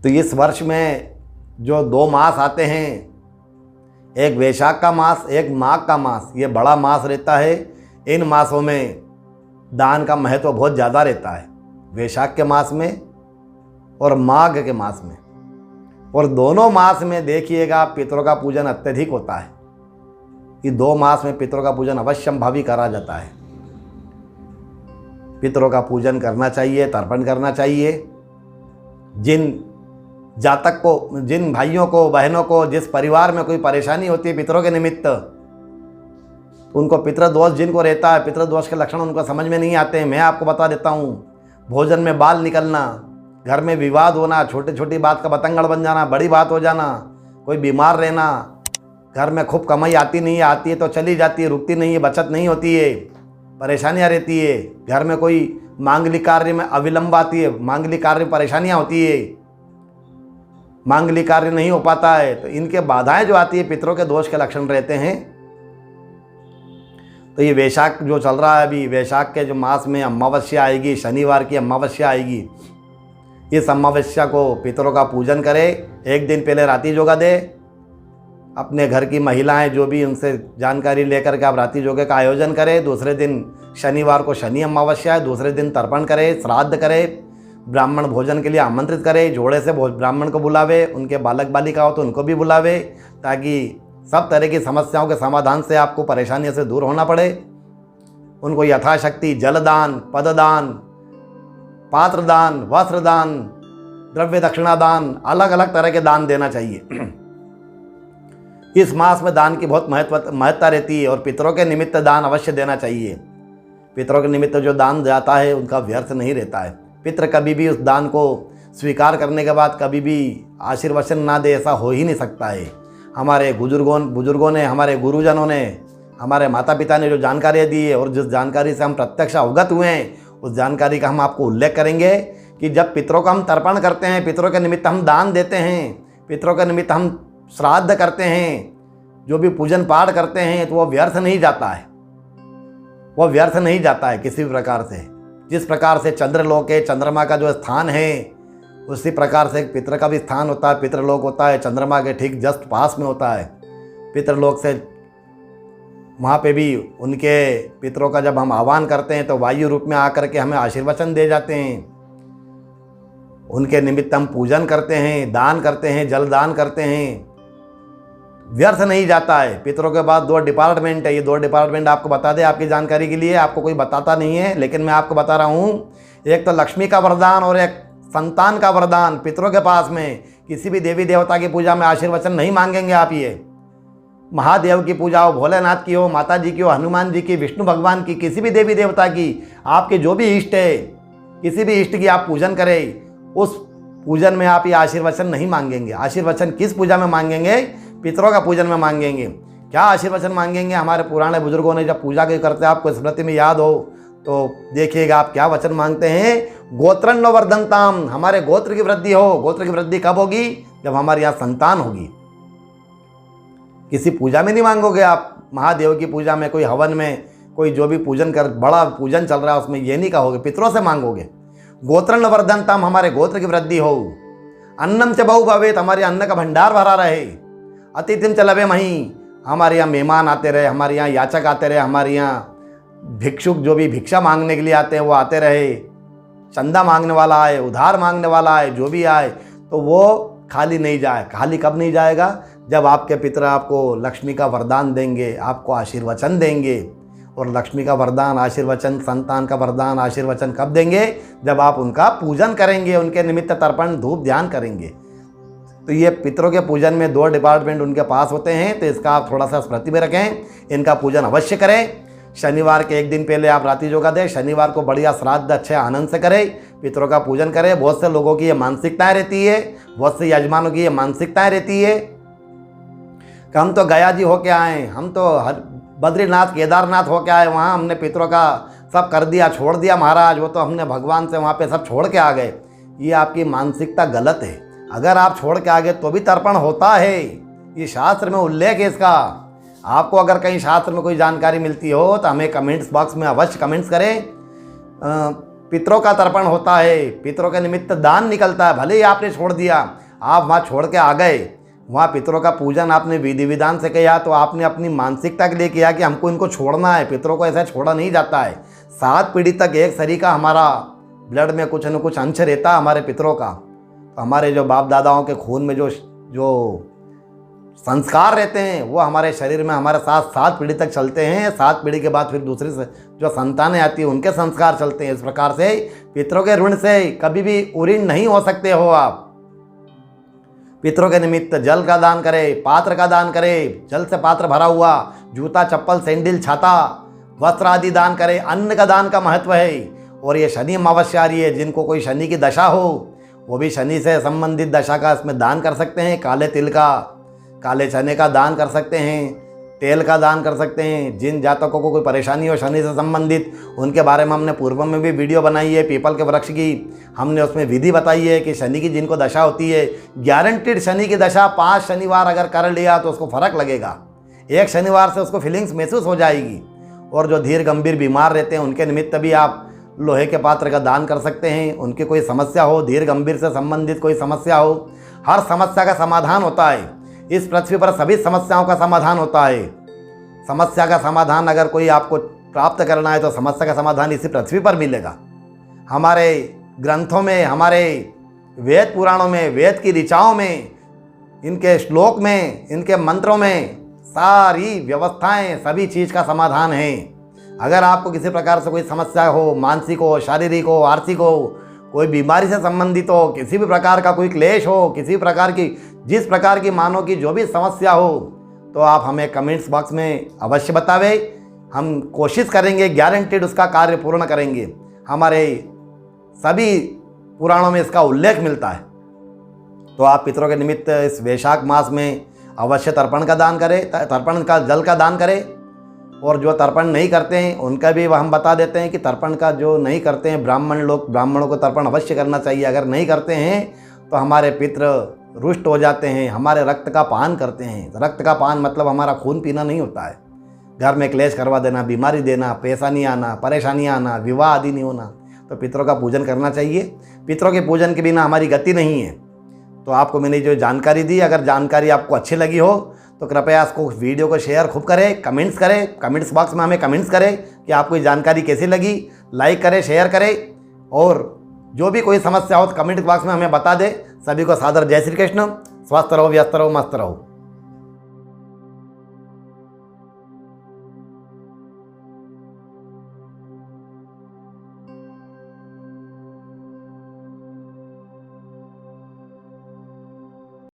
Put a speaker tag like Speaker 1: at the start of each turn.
Speaker 1: तो इस वर्ष में जो 2 मास आते हैं, एक वैशाख का मास, एक माघ का मास, ये बड़ा मास रहता है। इन मासों में दान का महत्व बहुत ज़्यादा रहता है, वैशाख के मास में और माघ के मास में। और दोनों मास में देखिएगा पितरों का पूजन अत्यधिक होता है। ये 2 मास में पितरों का पूजन अवश्यंभावी करा जाता है। पितरों का पूजन करना चाहिए, तर्पण करना चाहिए। जिन जातक को, जिन भाइयों को, बहनों को, जिस परिवार में कोई परेशानी होती है पितरों के निमित्त, उनको पितृदोष जिनको रहता है, पितृदोष के लक्षण उनको समझ में नहीं आते हैं। मैं आपको बता देता हूँ, भोजन में बाल निकलना, घर में विवाद होना, छोटी छोटी बात का बतंगड़ बन जाना, बड़ी बात हो जाना, कोई बीमार रहना, घर में खूब कमाई आती नहीं है, आती है तो चली जाती है, रुकती नहीं है, बचत नहीं होती है, परेशानियाँ रहती है। घर में कोई मांगलिक कार्य में अविलंब आती है, मांगलिक कार्य में परेशानियाँ होती है, मांगलिक कार्य नहीं हो पाता है। तो इनके बाधाएं जो आती है पितरों के दोष के लक्षण रहते हैं। तो ये वैशाख जो चल रहा है अभी, वैशाख के जो मास में अमावस्या आएगी, शनिवार की अमावस्या आएगी। इस अमावस्या को पितरों का पूजन करें। एक दिन पहले रात्रि जोगा दे। अपने घर की महिलाएं जो भी, उनसे जानकारी लेकर के आप रात्रि जोगे का आयोजन करें। दूसरे दिन शनिवार को शनि अमावस्या है, दूसरे दिन तर्पण करें, श्राद्ध करें, ब्राह्मण भोजन के लिए आमंत्रित करे, जोड़े से ब्राह्मण को बुलावे, उनके बालक बालिका हो तो उनको भी बुलावे, ताकि सब तरह की समस्याओं के समाधान से आपको परेशानियों से दूर होना पड़े। उनको यथाशक्ति जलदान, पददान, पात्रदान, वस्त्रदान, द्रव्य दक्षिणादान, अलग अलग तरह के दान देना चाहिए। इस मास में दान की बहुत महत्ता रहती है और पितरों के निमित्त दान अवश्य देना चाहिए। पितरों के निमित्त जो दान जाता है उनका व्यर्थ नहीं रहता है। पितृ कभी भी उस दान को स्वीकार करने के बाद कभी भी आशीर्वचन ना दे, ऐसा हो ही नहीं सकता है। हमारे बुजुर्गों ने, हमारे गुरुजनों ने, हमारे माता पिता ने जो जानकारियाँ दी है और जिस जानकारी से हम प्रत्यक्ष अवगत हुए हैं, उस जानकारी का हम आपको उल्लेख करेंगे कि जब पितरों का हम तर्पण करते हैं, पितरों के निमित्त हम दान देते हैं, पितरों के निमित्त हम श्राद्ध करते हैं, जो भी पूजन पाठ करते हैं, तो वो व्यर्थ नहीं जाता है। वो व्यर्थ नहीं जाता है किसी भी प्रकार से। जिस प्रकार से चंद्रलोक है, चंद्रमा का जो स्थान है, उसी प्रकार से पितृ का भी स्थान होता है। पितृलोक होता है चंद्रमा के ठीक जस्ट पास में होता है। पितृलोक से वहाँ पे भी उनके पितरों का जब हम आह्वान करते हैं तो वायु रूप में आकर के हमें आशीर्वचन दे जाते हैं। उनके निमित्त हम पूजन करते हैं, दान करते हैं, जलदान करते हैं। व्यर्थ नहीं जाता है। पितरों के बाद 2 डिपार्टमेंट है। ये 2 डिपार्टमेंट आपको बता दें आपकी जानकारी के लिए, आपको कोई बताता नहीं है लेकिन मैं आपको बता रहा हूँ। एक तो लक्ष्मी का वरदान और एक संतान का वरदान। पितरों के पास में किसी भी देवी देवता की पूजा में आशीर्वचन नहीं मांगेंगे आप। ये महादेव की पूजा हो, भोलेनाथ की हो, माता जी की हो, हनुमान जी की, विष्णु भगवान की, किसी भी देवी देवता की, आपके जो भी इष्ट है, किसी भी इष्ट की आप पूजन करें, उस पूजन में आप ये आशीर्वचन नहीं मांगेंगे। आशीर्वचन किस पूजा में मांगेंगे? पितरों का पूजन में मांगेंगे। क्या आशीर्वचन मांगेंगे? हमारे पुराने बुजुर्गों ने जब पूजा के करते, आपको स्मृति में याद हो तो देखिएगा आप क्या वचन मांगते हैं। गोत्रन्न वर्धनताम, हमारे गोत्र की वृद्धि हो। गोत्र की वृद्धि कब होगी? जब हमारे यहाँ संतान होगी। किसी पूजा में नहीं मांगोगे आप। महादेव की पूजा में, कोई हवन में, कोई जो भी पूजन कर, बड़ा पूजन चल रहा है उसमें ये नहीं कहोगे, पितरों से मांगोगे। गोत्रन्न वर्धनताम, हमारे गोत्र की वृद्धि हो। अन्नम च बहु भवेत, हमारे अन्न का भंडार भरा रहे। अतिथिम च लवे मही, हमारे यहाँ मेहमान आते रहे, हमारे यहाँ याचक आते रहे, हमारे यहाँ भिक्षुक जो भी भिक्षा मांगने के लिए आते हैं वो आते रहे। चंदा मांगने वाला आए, उधार मांगने वाला आए, जो भी आए, तो वो खाली नहीं जाए। खाली कब नहीं जाएगा? जब आपके पितर आपको लक्ष्मी का वरदान देंगे, आपको आशीर्वचन देंगे। और लक्ष्मी का वरदान, आशीर्वचन, संतान का वरदान, आशीर्वचन कब देंगे? जब आप उनका पूजन करेंगे, उनके निमित्त तर्पण धूप ध्यान करेंगे। तो ये पितरों के पूजन में 2 डिपार्टमेंट उनके पास होते हैं, तो इसका आप थोड़ा सा स्मृति में रखें। इनका पूजन अवश्य करें। शनिवार के एक दिन पहले आप रात्रि जोगा दें। शनिवार को बढ़िया श्राद्ध अच्छे आनंद से करें, पितरों का पूजन करें। बहुत से लोगों की ये मानसिकताएँ रहती है, बहुत से यजमानों की ये मानसिकताएँ रहती है कि हम तो गया जी होके आए, हम तो बद्रीनाथ केदारनाथ होके आए, वहाँ हमने पितरों का सब कर दिया, छोड़ दिया महाराज, वो तो हमने भगवान से वहाँ पे सब छोड़ के आ गए। ये आपकी मानसिकता गलत है। अगर आप छोड़ के आ गए तो भी तर्पण होता है, ये शास्त्र में उल्लेख है इसका। आपको अगर कहीं शास्त्र में कोई जानकारी मिलती हो तो हमें कमेंट्स बॉक्स में अवश्य कमेंट्स करें। पितरों का तर्पण होता है, पितरों के निमित्त दान निकलता है। भले ही आपने छोड़ दिया, आप वहाँ छोड़ के आ गए, वहाँ पितरों का पूजन आपने विधि विधान से किया, तो आपने अपनी मानसिकता के लिए किया कि हमको इनको छोड़ना है। पितरों को ऐसा छोड़ा नहीं जाता है। 7 पीढ़ी तक एक शरीर का हमारा ब्लड में कुछ न कुछ अंश रहता है हमारे पितरों का। तो हमारे जो बाप दादाओं के खून में जो संस्कार रहते हैं वो हमारे शरीर में हमारे साथ 7 पीढ़ी तक चलते हैं। 7 पीढ़ी के बाद फिर दूसरी जो संतानें आती हैं उनके संस्कार चलते हैं। इस प्रकार से पितरों के ऋण से कभी भी उऋण नहीं हो सकते हो आप। पितरों के निमित्त जल का दान करें, पात्र का दान करें, जल से पात्र भरा हुआ, जूता चप्पल सैंडल छाता वस्त्र आदि दान करें। अन्न का दान का महत्व है। और ये शनि अमावस्या आ रही है, जिनको कोई शनि की दशा हो वो भी शनि से संबंधित दशा का इसमें दान कर सकते हैं। काले तिल का, काले चने का दान कर सकते हैं, तेल का दान कर सकते हैं। जिन जातकों को कोई परेशानी हो शनि से संबंधित, उनके बारे में हमने पूर्व में भी वीडियो बनाई है। पीपल के वृक्ष की हमने उसमें विधि बताई है कि शनि की जिनको दशा होती है, गारंटीड शनि की दशा 5 शनिवार अगर कर लिया तो उसको फ़र्क लगेगा। 1 शनिवार से उसको फीलिंग्स महसूस हो जाएगी। और जो धीर गंभीर बीमार रहते हैं उनके निमित्त भी आप लोहे के पात्र का दान कर सकते हैं। उनकी कोई समस्या हो, धीर गंभीर से संबंधित कोई समस्या हो, हर समस्या का समाधान होता है। इस पृथ्वी पर सभी समस्याओं का समाधान होता है। समस्या का समाधान अगर कोई आपको प्राप्त करना है तो समस्या का समाधान इसी पृथ्वी पर मिलेगा। हमारे ग्रंथों में, हमारे वेद पुराणों में, वेद की ऋचाओं में, इनके श्लोक में, इनके मंत्रों में सारी व्यवस्थाएं, सभी चीज़ का समाधान है। अगर आपको किसी प्रकार से कोई समस्या हो, मानसिक हो, शारीरिक हो, आर्थिक हो, कोई बीमारी से संबंधित हो, किसी भी प्रकार का कोई क्लेश हो, किसी प्रकार की जिस प्रकार की मानो की जो भी समस्या हो, तो आप हमें कमेंट्स बॉक्स में अवश्य बतावे। हम कोशिश करेंगे, गारंटीड उसका कार्य पूर्ण करेंगे। हमारे सभी पुराणों में इसका उल्लेख मिलता है। तो आप पितरों के निमित्त इस वैशाख मास में अवश्य तर्पण का दान करें, तर्पण का जल का दान करें। और जो तर्पण नहीं करते हैं उनका भी हम बता देते हैं कि तर्पण का जो नहीं करते हैं ब्राह्मण लोग, ब्राह्मणों को तर्पण अवश्य करना चाहिए। अगर नहीं करते हैं तो हमारे पितृ रुष्ट हो जाते हैं, हमारे रक्त का पान करते हैं। रक्त का पान मतलब हमारा खून पीना नहीं होता है। घर में क्लेश करवा देना, बीमारी देना, पैसा नहीं आना, परेशानियाँ आना, विवाह आदि नहीं होना। तो पितरों का पूजन करना चाहिए। पितरों के पूजन के बिना हमारी गति नहीं है। तो आपको मैंने जो जानकारी दी, अगर जानकारी आपको अच्छी लगी हो तो कृपया इसको वीडियो को शेयर खूब करें, कमेंट्स करें, कमेंट्स बॉक्स में हमें कमेंट्स करें कि आपको ये जानकारी कैसी लगी। लाइक करें, शेयर करें और जो भी कोई समस्या हो तो कमेंट बॉक्स में हमें बता दें। सभी को सादर जय श्री कृष्ण। स्वस्थ रहो, व्यस्त रहो, मस्त रहो।